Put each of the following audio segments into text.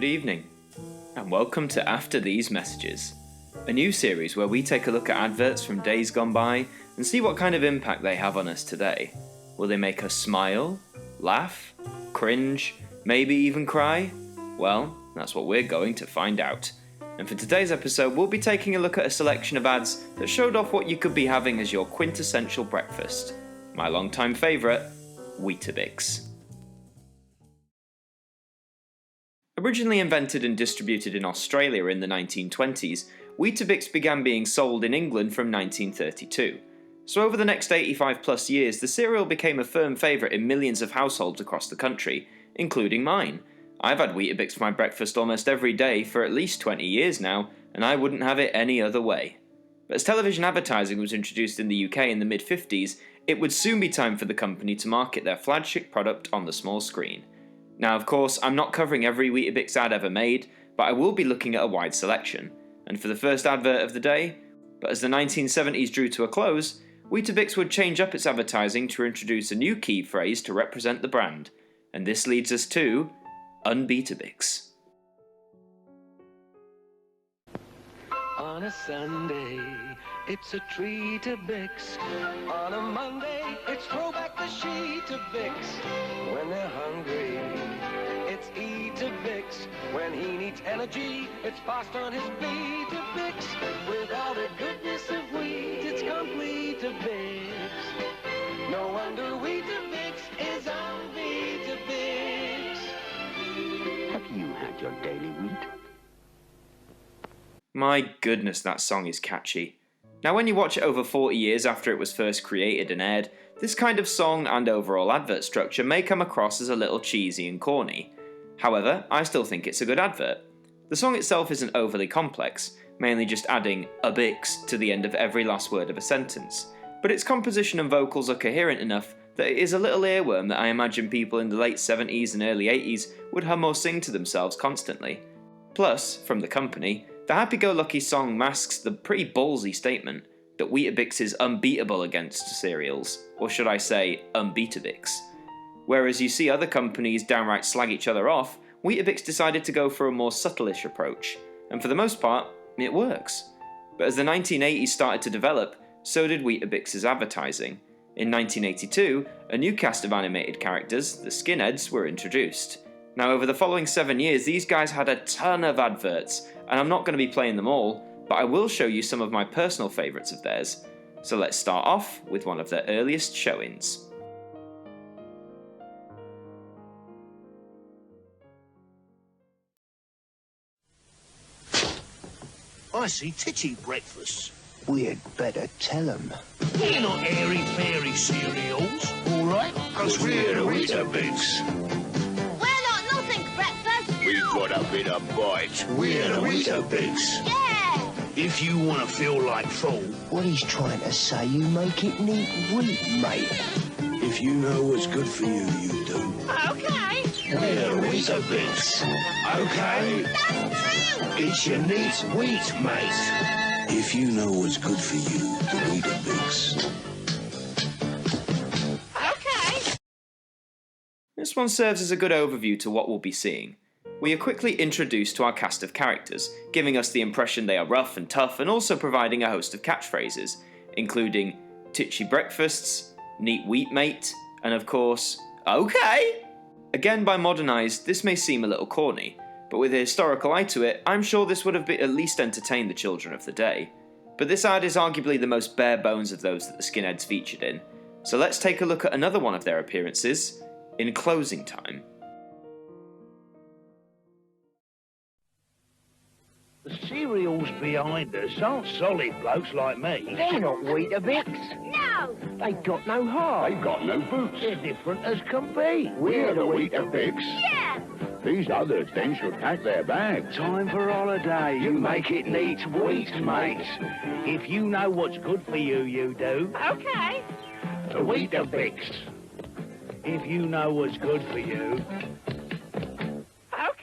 Good evening, and welcome to After These Messages, a new series where we take a look at adverts from days gone by and see what kind of impact they have on us today. Will they make us smile, laugh, cringe, maybe even cry? Well, that's what we're going to find out. And for today's episode, we'll be taking a look at a selection of ads that showed off what you could be having as your quintessential breakfast. My longtime favourite, Weetabix. Originally invented and distributed in Australia in the 1920s, Weetabix began being sold in England from 1932. So over the next 85 plus years, the cereal became a firm favourite in millions of households across the country, including mine. I've had Weetabix for my breakfast almost every day for at least 20 years now, and I wouldn't have it any other way. But as television advertising was introduced in the UK in the mid-50s, it would soon be time for the company to market their flagship product on the small screen. Now, of course, I'm not covering every Weetabix ad ever made, but I will be looking at a wide selection. And for the first advert of the day, but as the 1970s drew to a close, Weetabix would change up its advertising to introduce a new key phrase to represent the brand. And this leads us to UNBEATABIX. On a Sunday, it's a treat to Bix. On a Monday, it's throwback the sheet to Bix. When they're hungry, it's eat to Bix. When he needs energy, it's fast on his feet to Bix. With all the goodness of wheat, it's complete to Bix. No wonder Weetabix is on Weetabix. Have you had your daily wheat? My goodness, that song is catchy. Now when you watch it over 40 years after it was first created and aired, this kind of song and overall advert structure may come across as a little cheesy and corny. However, I still think it's a good advert. The song itself isn't overly complex, mainly just adding a Bix to the end of every last word of a sentence, but its composition and vocals are coherent enough that it is a little earworm that I imagine people in the late 70s and early 80s would hum or sing to themselves constantly. Plus, from the company, the happy-go-lucky song masks the pretty ballsy statement that Weetabix is unbeatable against cereals, or should I say, UNBEATABIX. Whereas you see other companies downright slag each other off, Weetabix decided to go for a more subtle-ish approach, and for the most part, it works. But as the 1980s started to develop, so did Weetabix's advertising. In 1982, a new cast of animated characters, the Skinheads, were introduced. Now over the following 7 years, these guys had a ton of adverts, and I'm not going to be playing them all, but I will show you some of my personal favourites of theirs. So let's start off with one of their earliest showings. I see titty breakfasts. We'd better tell 'em. We're not airy-fairy cereals, all right? 'Cause we're the Weetabix. We're not nothing breakfast. We've got a bit of bite. We're the Weetabix. Yeah. If you want to feel like full, What he's trying to say, you make it neat wheat, mate. if you know what's good for you, you do. Okay. We're the Weetabix. Okay? That's true. It's your neat wheat, mate. If you know what's good for you, the Weetabix. Okay. This one serves as a good overview to what we'll be seeing. We are quickly introduced to our cast of characters, giving us the impression they are rough and tough and also providing a host of catchphrases, including titchy breakfasts, neat wheat mate, and of course, okay! Again, by modernised, this may seem a little corny, but with a historical eye to it, I'm sure this would have at least entertained the children of the day. But this ad is arguably the most bare bones of those that the Skinheads featured in, so let's take a look at another one of their appearances, in Closing Time. The cereals behind us aren't solid blokes like me. They're not Weetabix. No. They've got no heart. They've got no boots. They're different as can be. We're the Weetabix. Yeah. These others then should pack their bags. Time for holiday. You make it neat wheat, mate. If you know what's good for you, you do. Okay. The Weetabix. If you know what's good for you. Okay.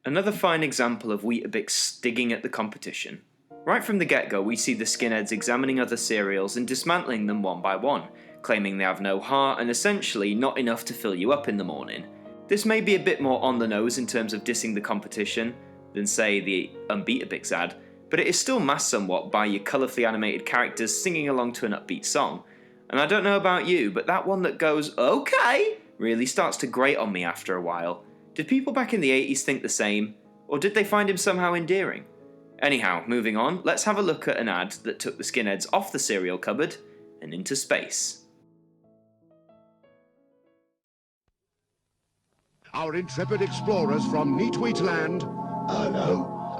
Another fine example of Weetabix digging at the competition. Right from the get-go, we see the Skinheads examining other cereals and dismantling them one by one, claiming they have no heart and essentially not enough to fill you up in the morning. This may be a bit more on the nose in terms of dissing the competition than say the UNBEATABIX ad, but it is still masked somewhat by your colourfully animated characters singing along to an upbeat song. And I don't know about you, but that one that goes, okay, really starts to grate on me after a while. Did people back in the 80s think the same? Or did they find him somehow endearing? Anyhow, moving on, let's have a look at an ad that took the Skinheads off the cereal cupboard and into space. Our intrepid explorers from Neatweetland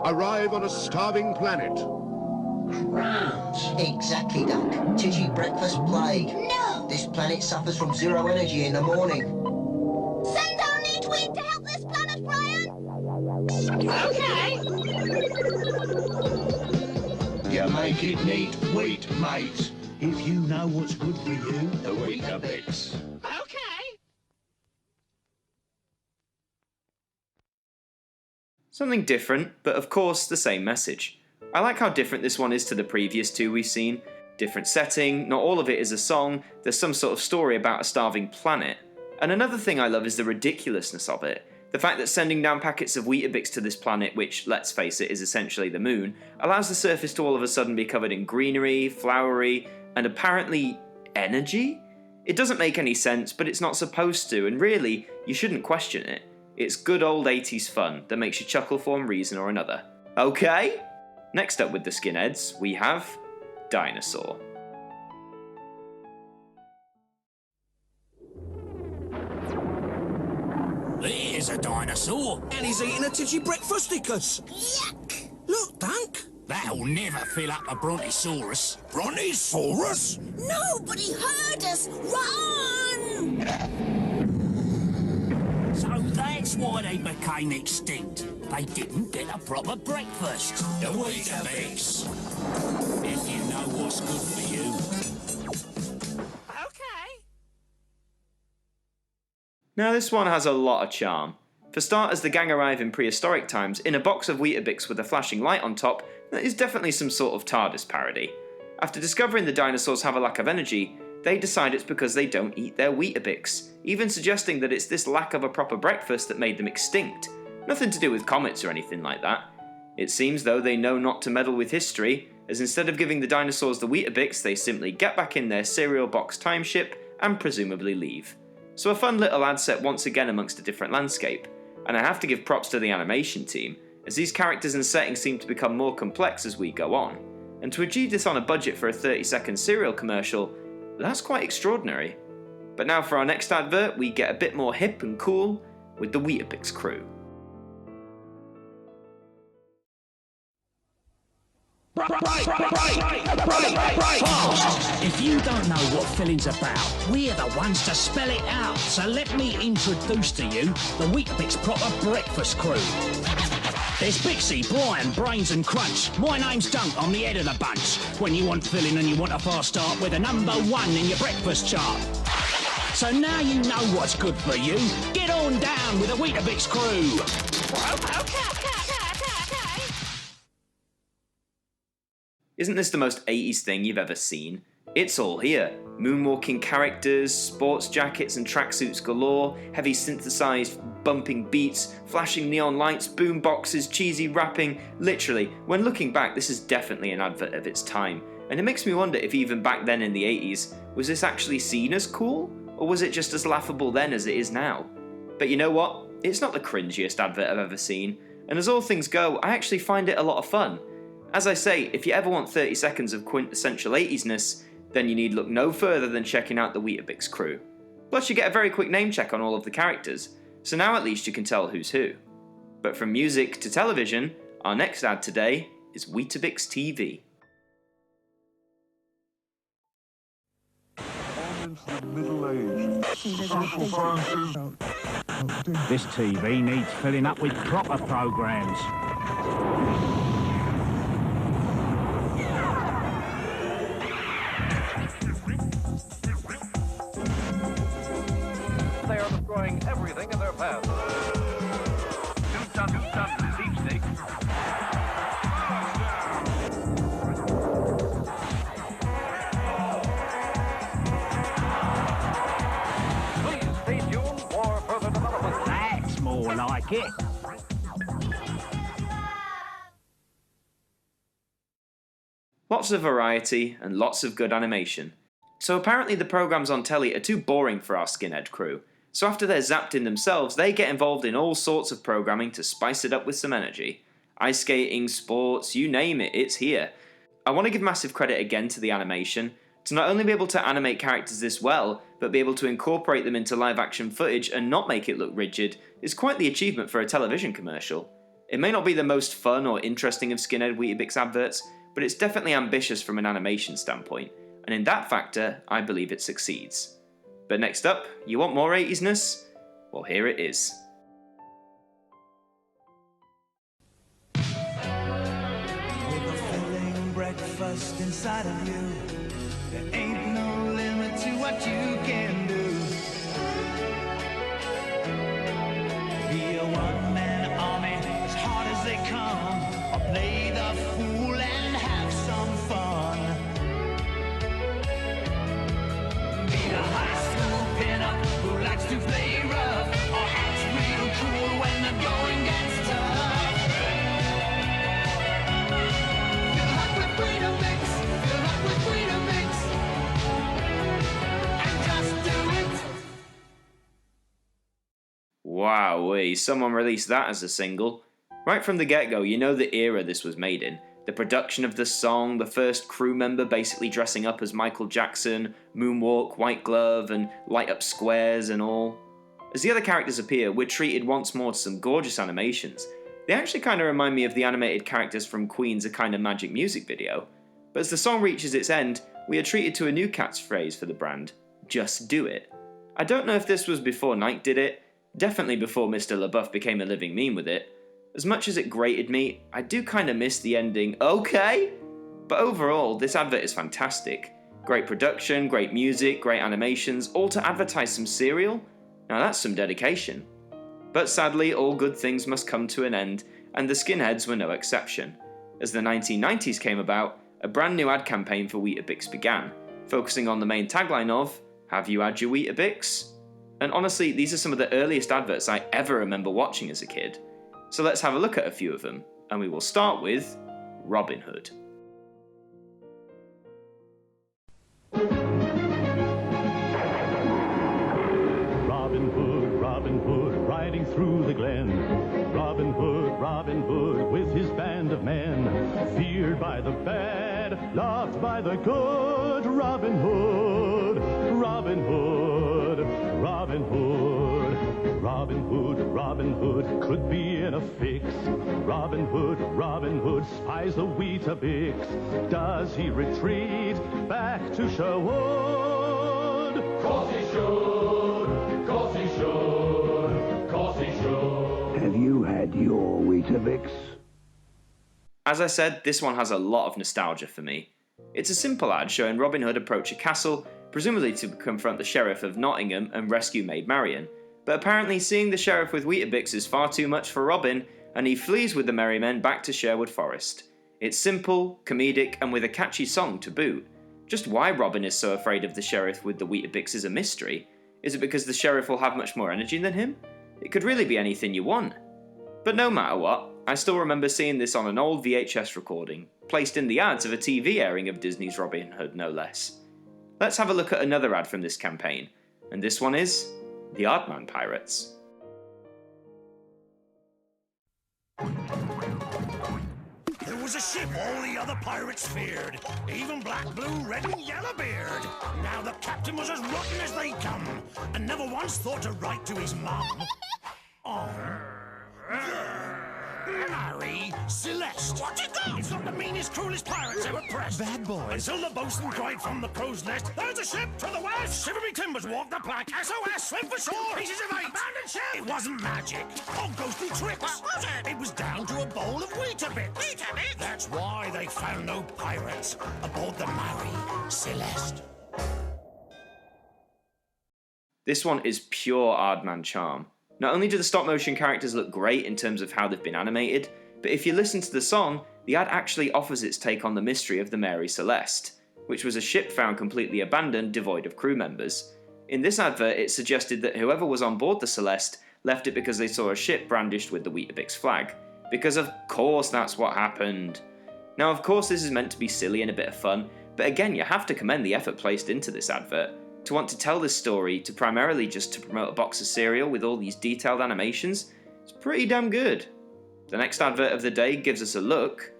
arrive on a starving planet. Crowns. Exactly, Duck. Titty breakfast plague. No! This planet suffers from zero energy in the morning. Send our Neatweed to help this planet, Brian! Okay! You make it neat, wheat, mate. If you know what's good for you, the Weetabix. Okay! Something different, but of course the same message. I like how different this one is to the previous two we've seen. Different setting, not all of it is a song, there's some sort of story about a starving planet. And another thing I love is the ridiculousness of it. The fact that sending down packets of Weetabix to this planet, which, let's face it, is essentially the moon, allows the surface to all of a sudden be covered in greenery, flowery, and apparently energy? It doesn't make any sense, but it's not supposed to, and really, you shouldn't question it. It's good old 80s fun that makes you chuckle for one reason or another. Okay? Next up with the Skinheads, we have Dinosaur. There's a dinosaur. And he's eating a titty breakfasticus. Yuck! Look, Dunk. That'll never fill up a brontosaurus. Brontosaurus? Nobody heard us! Run! So that's why they became extinct. They didn't get a proper breakfast. The Weetabix. If you know what's good for you. Okay. Now this one has a lot of charm. For starters, the gang arrive in prehistoric times in a box of Weetabix with a flashing light on top that is definitely some sort of TARDIS parody. After discovering the dinosaurs have a lack of energy, they decide it's because they don't eat their Weetabix, even suggesting that it's this lack of a proper breakfast that made them extinct. Nothing to do with comets or anything like that. It seems though they know not to meddle with history, as instead of giving the dinosaurs the Weetabix, they simply get back in their cereal box timeship and presumably leave. So a fun little ad set once again amongst a different landscape, and I have to give props to the animation team, as these characters and settings seem to become more complex as we go on. And to achieve this on a budget for a 30-second cereal commercial, that's quite extraordinary. But now for our next advert, we get a bit more hip and cool with the Weetabix crew. If you don't know what filling's about, we're the ones to spell it out. So let me introduce to you the Weetabix proper breakfast crew. There's Bixie, Brian, Brains and Crunch. My name's Dunk, I'm the head of the bunch. When you want filling and you want a fast start, we're the #1 in your breakfast chart. So now you know what's good for you. Get on down with the Weetabix crew. Okay. Isn't this the most 80s thing you've ever seen? It's all here. Moonwalking characters, sports jackets and tracksuits galore, heavy synthesized bumping beats, flashing neon lights, boom boxes, cheesy rapping. Literally, when looking back, this is definitely an advert of its time. And it makes me wonder if even back then in the 80s, was this actually seen as cool? Or was it just as laughable then as it is now? But you know what? It's not the cringiest advert I've ever seen. And as all things go, I actually find it a lot of fun. As I say, if you ever want 30 seconds of quintessential 80s-ness, then you need look no further than checking out the Weetabix crew. Plus you get a very quick name check on all of the characters, so now at least you can tell who's who. But from music to television, our next ad today is Weetabix TV. This TV needs filling up with proper programs. They are destroying everything in their path. 2 tons is each steak. Please stay tuned for further development. like it. Lots of variety and lots of good animation. So apparently the programs on telly are too boring for our skinhead crew, so after they're zapped in themselves, they get involved in all sorts of programming to spice it up with some energy. Ice skating, sports, you name it, it's here. I want to give massive credit again to the animation. To not only be able to animate characters this well, but be able to incorporate them into live action footage and not make it look rigid is quite the achievement for a television commercial. It may not be the most fun or interesting of Skinhead Weetabix adverts, but it's definitely ambitious from an animation standpoint, and in that factor, I believe it succeeds. But next up, you want more 80s-ness? Well, here it is. With a filling breakfast inside of you, there ain't no limit to what you can do. Be a one-man army, as hard as they come, or play the fool and have some fun. Be a high school pinup who likes to play rough, or acts real cool when the going gets tough. Fill up with Weetabix, fill up with Weetabix, and just do it. Wowee, someone released that as a single. Right from the get-go, you know the era this was made in. The production of the song, the first crew member basically dressing up as Michael Jackson, moonwalk, white glove, and light up squares and all. As the other characters appear, we're treated once more to some gorgeous animations. They actually kind of remind me of the animated characters from Queen's A Kind of Magic music video. But as the song reaches its end, we are treated to a new catchphrase for the brand: just do it. I don't know if this was before Nike did it, definitely before Mr. LaBeouf became a living meme with it. As much as it grated me, I do kinda miss the ending, okay? But overall, this advert is fantastic. Great production, great music, great animations, all to advertise some cereal? Now that's some dedication. But sadly, all good things must come to an end, and the Skinheads were no exception. As the 1990s came about, a brand new ad campaign for Weetabix began, focusing on the main tagline of, "Have you had your Weetabix?" And honestly, these are some of the earliest adverts I ever remember watching as a kid. So let's have a look at a few of them, and we will start with Robin Hood. Robin Hood, riding through the glen. Robin Hood, with his band of men. Feared by the bad, loved by the good. Robin Hood, Robin Hood, Robin Hood. Robin Hood could be in a fix. Robin Hood spies the Weetabix. Does he retreat back to Sherwood? Course he should, course he should, course he should. Have you had your Weetabix? As I said, this one has a lot of nostalgia for me. It's a simple ad showing Robin Hood approach a castle, presumably to confront the sheriff of Nottingham and rescue Maid Marian. But apparently seeing the sheriff with Weetabix is far too much for Robin, and he flees with the merry men back to Sherwood Forest. It's simple, comedic, and with a catchy song to boot. Just why Robin is so afraid of the sheriff with the Weetabix is a mystery. Is it because the sheriff will have much more energy than him? It could really be anything you want. But no matter what, I still remember seeing this on an old VHS recording, placed in the ads of a TV airing of Disney's Robin Hood no less. Let's have a look at another ad from this campaign, and this one is the AARDMAN Pirates. There was a ship all the other pirates feared, even Black, Blue, Red and Yellowbeard. Now the captain was as rotten as they come, and never once thought to write to his mum. Oh. Marry Celeste. What you got? It's not the meanest, cruelest pirates ever pressed. Bad boy. Until the bosun cried from the crow's nest, "There's a ship to the west! Shivery timbers walk the plank. SOS, swim for shore! Pieces of eight! Abandoned ship!" It wasn't magic or ghostly tricks. What was it? It was down to a bowl of Weetabix. Weetabix? That's why they found no pirates aboard the Marry Celeste. This one is pure AARDMAN charm. Not only do the stop motion characters look great in terms of how they've been animated, but if you listen to the song, the ad actually offers its take on the mystery of the Mary Celeste, which was a ship found completely abandoned, devoid of crew members. In this advert, it suggested that whoever was on board the Celeste left it because they saw a ship brandished with the Weetabix flag. Because of course that's what happened. Now of course this is meant to be silly and a bit of fun, but again you have to commend the effort placed into this advert. To want to tell this story, to primarily just to promote a box of cereal with all these detailed animations, it's pretty damn good. The next advert of the day gives us a look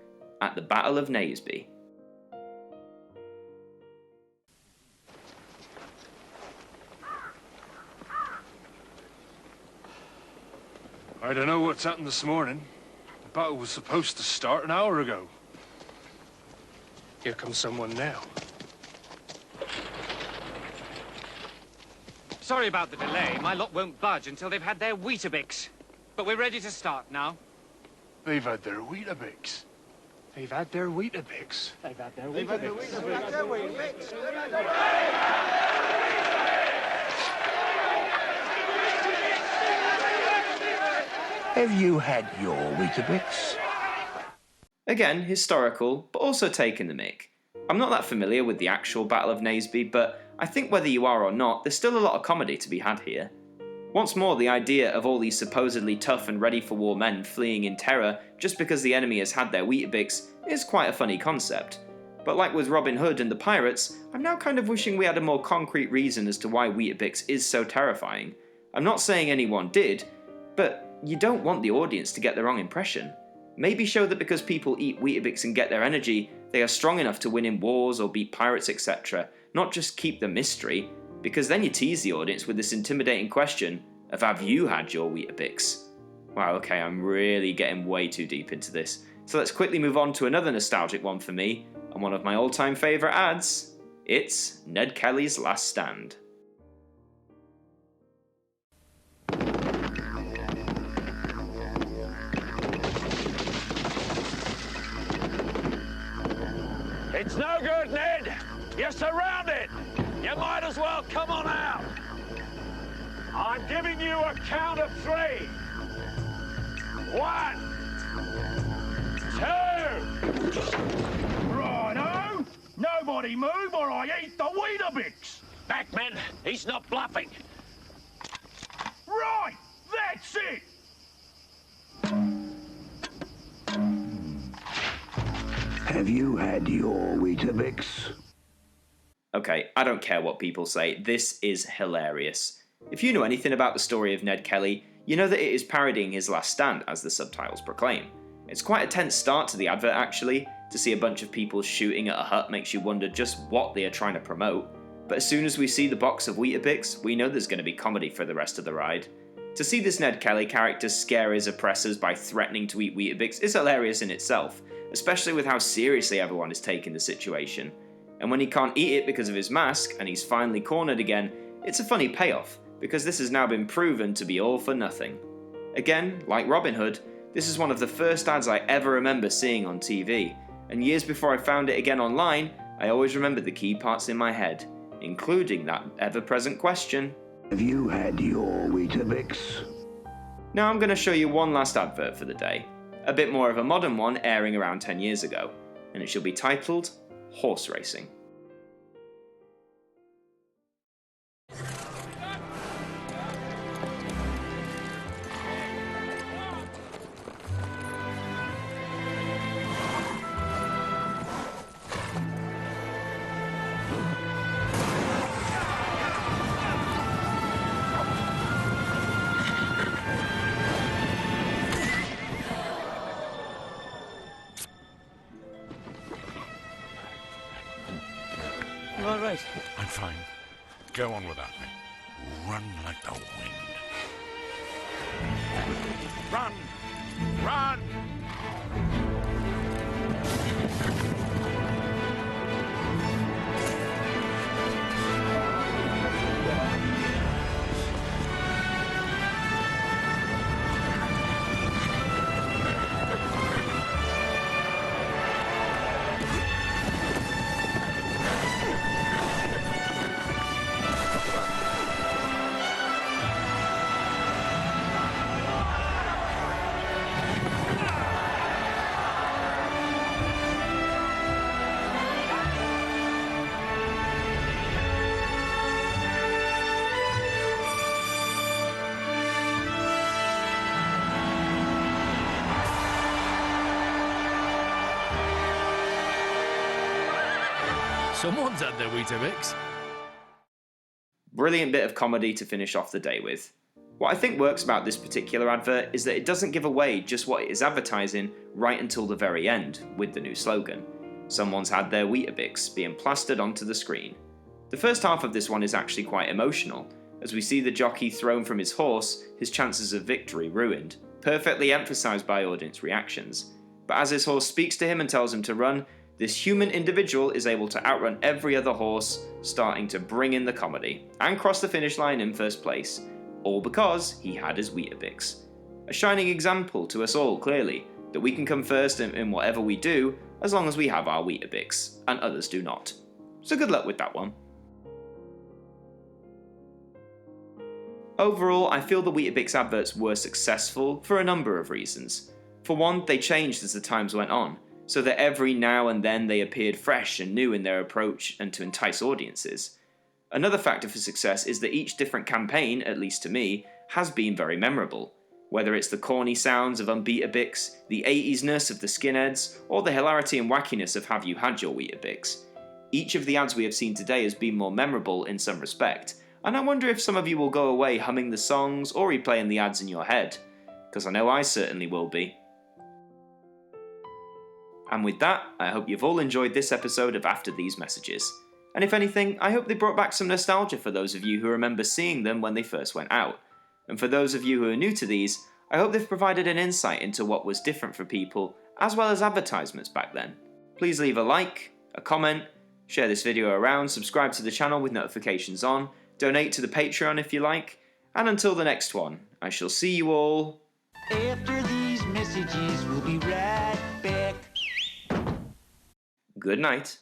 at the Battle of NASEBY. I don't know what's happened this morning. The battle was supposed to start an hour ago. Here comes someone now. Sorry about the delay. My lot won't budge until they've had their Weetabix. But we're ready to start now. They've had their Weetabix. They've had their Weetabix. They've had their Weetabix. Have you had your Weetabix? Again, historical, but also taking the mick. I'm not that familiar with the actual Battle of NASEBY, but I think whether you are or not, there's still a lot of comedy to be had here. Once more, the idea of all these supposedly tough and ready for war men fleeing in terror just because the enemy has had their Weetabix is quite a funny concept. But like with Robin Hood and the pirates, I'm now kind of wishing we had a more concrete reason as to why Weetabix is so terrifying. I'm not saying anyone did, but you don't want the audience to get the wrong impression. Maybe show that because people eat Weetabix and get their energy, they are strong enough to win in wars or beat pirates, etc. Not just keep the mystery, because then you tease the audience with this intimidating question of have you had your Weetabix? Wow, okay, I'm really getting way too deep into this. So let's quickly move on to another nostalgic one for me, and one of my all-time favourite ads. It's Ned Kelly's Last Stand. It's no good, Ned. You're surrounded. You might as well come on out. I'm giving you a count of 3. 1, 2. Righto! Nobody move or I eat the Weetabix! Backman, he's not bluffing. Right! That's it! Have you had your Weetabix? Okay, I don't care what people say, this is hilarious. If you know anything about the story of Ned Kelly, you know that it is parodying his last stand, as the subtitles proclaim. It's quite a tense start to the advert actually. To see a bunch of people shooting at a hut makes you wonder just what they are trying to promote. But as soon as we see the box of Weetabix, we know there's going to be comedy for the rest of the ride. To see this Ned Kelly character scare his oppressors by threatening to eat Weetabix is hilarious in itself, especially with how seriously everyone is taking the situation. And when he can't eat it because of his mask, and he's finally cornered again, it's a funny payoff, because this has now been proven to be all for nothing. Again, like Robin Hood, this is one of the first ads I ever remember seeing on TV, and years before I found it again online, I always remembered the key parts in my head, including that ever-present question. Have you had your Weetabix? Now I'm going to show you one last advert for the day, a bit more of a modern one airing around 10 years ago, and it shall be titled Horse Racing. You all right? I'm fine. Go on without me. Run like the wind. Run! Run! Someone's had their Weetabix. Brilliant bit of comedy to finish off the day with. What I think works about this particular advert is that it doesn't give away just what it is advertising right until the very end with the new slogan. Someone's had their Weetabix being plastered onto the screen. The first half of this one is actually quite emotional, as we see the jockey thrown from his horse, his chances of victory ruined, perfectly emphasised by audience reactions. But as his horse speaks to him and tells him to run, this human individual is able to outrun every other horse, starting to bring in the comedy, and cross the finish line in first place, all because he had his Weetabix. A shining example to us all, clearly, that we can come first in whatever we do, as long as we have our Weetabix, and others do not. So good luck with that one. Overall, I feel the Weetabix adverts were successful for a number of reasons. For one, they changed as the times went on, so that every now and then they appeared fresh and new in their approach and to entice audiences. Another factor for success is that each different campaign, at least to me, has been very memorable. Whether it's the corny sounds of UNBEATABIX, the 80s-ness of the Skinheads, or the hilarity and wackiness of Have You Had Your Weetabix. Each of the ads we have seen today has been more memorable in some respect, and I wonder if some of you will go away humming the songs or replaying the ads in your head, because I know I certainly will be. And with that, I hope you've all enjoyed this episode of After These Messages. And if anything, I hope they brought back some nostalgia for those of you who remember seeing them when they first went out. And for those of you who are new to these, I hope they've provided an insight into what was different for people, as well as advertisements back then. Please leave a like, a comment, share this video around, subscribe to the channel with notifications on, donate to the Patreon if you like, and until the next one, I shall see you all After these messages, we'll be right back. good night.